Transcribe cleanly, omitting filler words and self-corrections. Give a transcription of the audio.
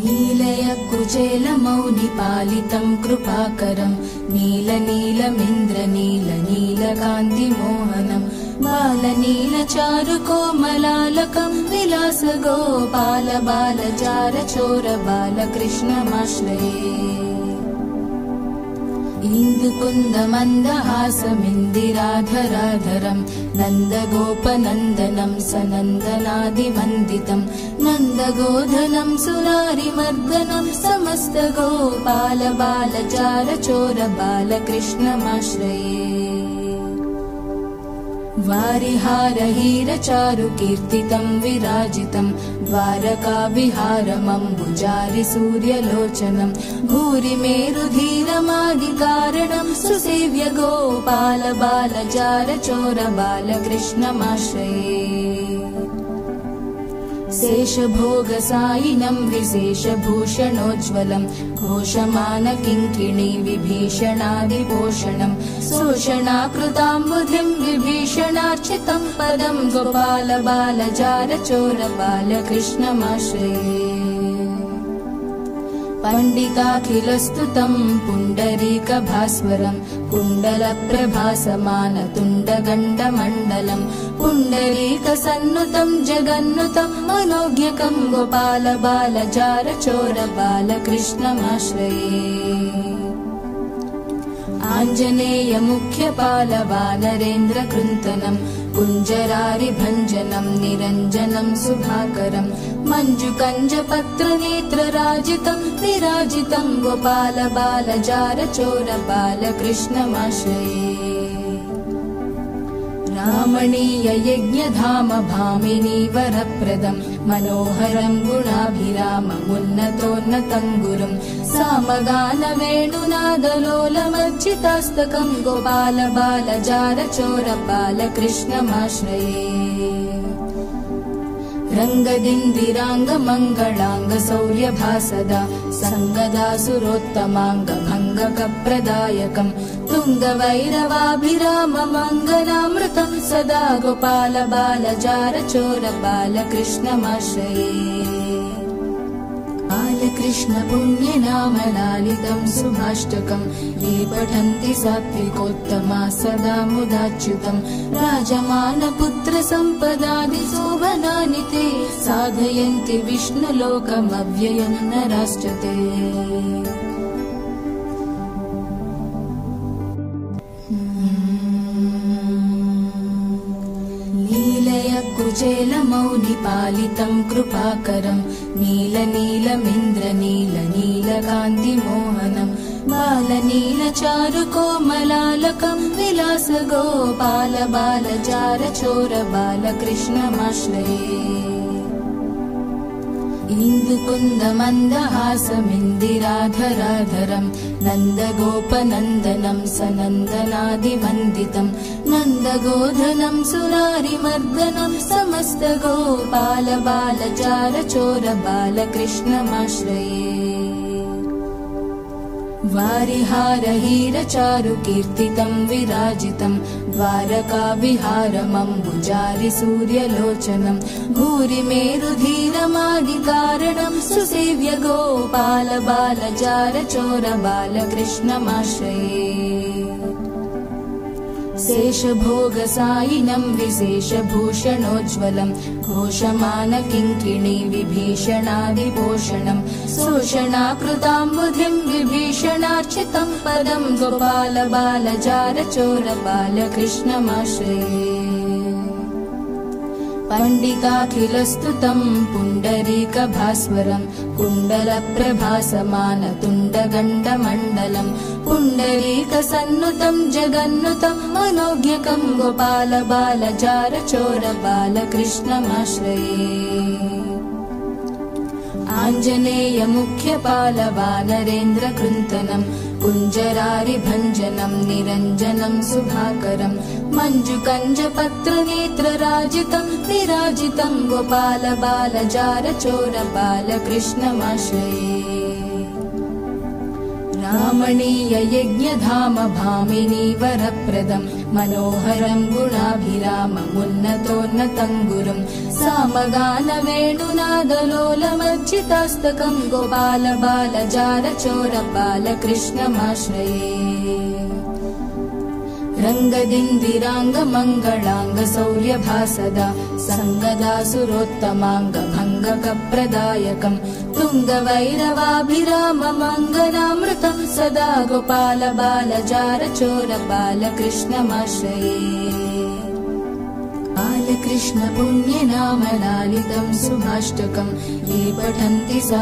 लीलया कुचेलमौलिपालितं कृपाकरं नीलनीलमिन्द्रनीलनीलकान्तिमोहनं बालनीलचारुकोमलालकं विलासगोपालबालचारचोरबालकृष्णमाश्रये इन्दुकुन्दमन्दहासमिन्दिराधराधरं नन्दगोपनन्दनं सनन्दनादिवन्दितं नन्दगोधनं सुरारिमर्दनं समस्तगोपालबालचारचोरबालकृष्णमाश्रये वारिहारहीरचारुकीर्तितं विराजितं द्वारकाविहारमम्बुजारिसूर्यलोचनं भूरिमेरुधीरमादिकारणं सुसेव्य गोपालबालचारचोरबालकृष्णमाश्रये शेषभोगसायिनं विशेषभूषणोज्ज्वलं घोषमानकिङ्किणी विभीषणादिपोषणं शोषणाकृताम्बुधिं विभीषणार्चितं पदं गोपालबालचारचोरबालकृष्णमाश्रये पण्डिताखिलस्तुतं पुण्डरीकभास्वरं कुण्डलप्रभासमानतुण्डगण्डमण्डलं पुण्डरीकसन्नुतं जगन्नुतं मनोज्ञकं गोपालबालचारचोरबालकृष्णमाश्रये आञ्जनेयमुख्यपालवानरेन्द्रकृन्तनं कुञ्जरारिभञ्जनं निरञ्जनं सुधाकरं मञ्जुकञ्जपत्रनेत्रराजितं विराजितं गोपालबालचारचोरबालकृष्णमाश्रये रामणीययज्ञधाम भामिनी वरप्रदं मनोहरं गुणाभिराममुन्नतोन्नतं गुरुं सामगानवेणुनादलोलमर्चितास्तकं गोपालबालचारचोरबालकृष्णमाश्रये रङ्गदिन्दिराङ्गमङ्गलाङ्गशौर्यभासदा सङ्गदासुरोत्तमाङ्गभङ्गकप्रदायकं तुङ्गवैरवाभिराममङ्गलामृतं सदा गोपालबालचारचोरबालकृष्णमाश्रये बालकृष्णपुण्यनामलालितं सुभाष्टकं ये पठन्ति सात्विकोत्तमा सदा मुदाच्युतं राजमानपुत्रसम्पदादिशोभनानि ते साधयन्ति विष्णुलोकमव्ययं नराश्च ते कुचेलमौलिपालितं कृपाकरं नीलनीलमिन्द्रनीलनीलकान्तिमोहनं बालनीलचारुकोमलालकं विलासगोपालबालचारचोरबालकृष्णमाश्रये इन्दुकुन्दमन्दहासमिन्दिराधराधरं नन्दगोपनन्दनं सनन्दनादिवन्दितं नन्दगोधनं सुरारिमर्दनं समस्तगोपालबालचारचोरबालकृष्णमाश्रये वारिहारहीरचारुकीर्तितं विराजितं द्वारकाविहारमम्बुजारिसूर्यलोचनं भूरिमेरुधीरमादिकारणं सुसेव्य गोपालबालचारचोरबालकृष्णमाश्रये शेषभोगसायिनं विशेषभूषणोज्ज्वलं घोषमानकिङ्किणी विभीषणादिपोषणं शोषणाकृताम्बुधिं विभीषणार्चितं पदं गोपालबालचारचोरबालकृष्णमाश्रये पण्डिताखिलस्तुतं पुण्डरीकभास्वरं कुण्डलप्रभासमानतुण्डगण्डमण्डलं पुण्डरीकसन्नुतं जगन्नुतं मनोज्ञकं गोपालबालचारचोरबालकृष्णमाश्रये आञ्जनेयमुख्यपालवानरेन्द्रकृन्तनं कुञ्जरारिभञ्जनं निरञ्जनं सुधाकरं मञ्जुकञ्जपत्रनेत्रराजितं विराजितं गोपालबालचारचोरबालकृष्णमाश्रये रमणीय यज्ञधाम भामिनी वरप्रदम् मनोहरं गुणाभिराममुन्नतोन्नतं गुरुं सामगानवेणुनादलोलमर्चितास्तकं गोपाल बालजारचोर बालकृष्णमाश्रये रङ्गदिन्दिराङ्गमङ्गलाङ्ग सौर्यभासदा सङ्गदा सुरोत्तमाङ्गभङ्गकप्रदायकं तुङ्गवैरवाभिराममङ्गलामृतं सदा गोपाल बालजारचोर बालकृष्णमाश्रये बालकृष्ण पुण्यनामलालितं सुभाष्टकं ये पठन्ति सा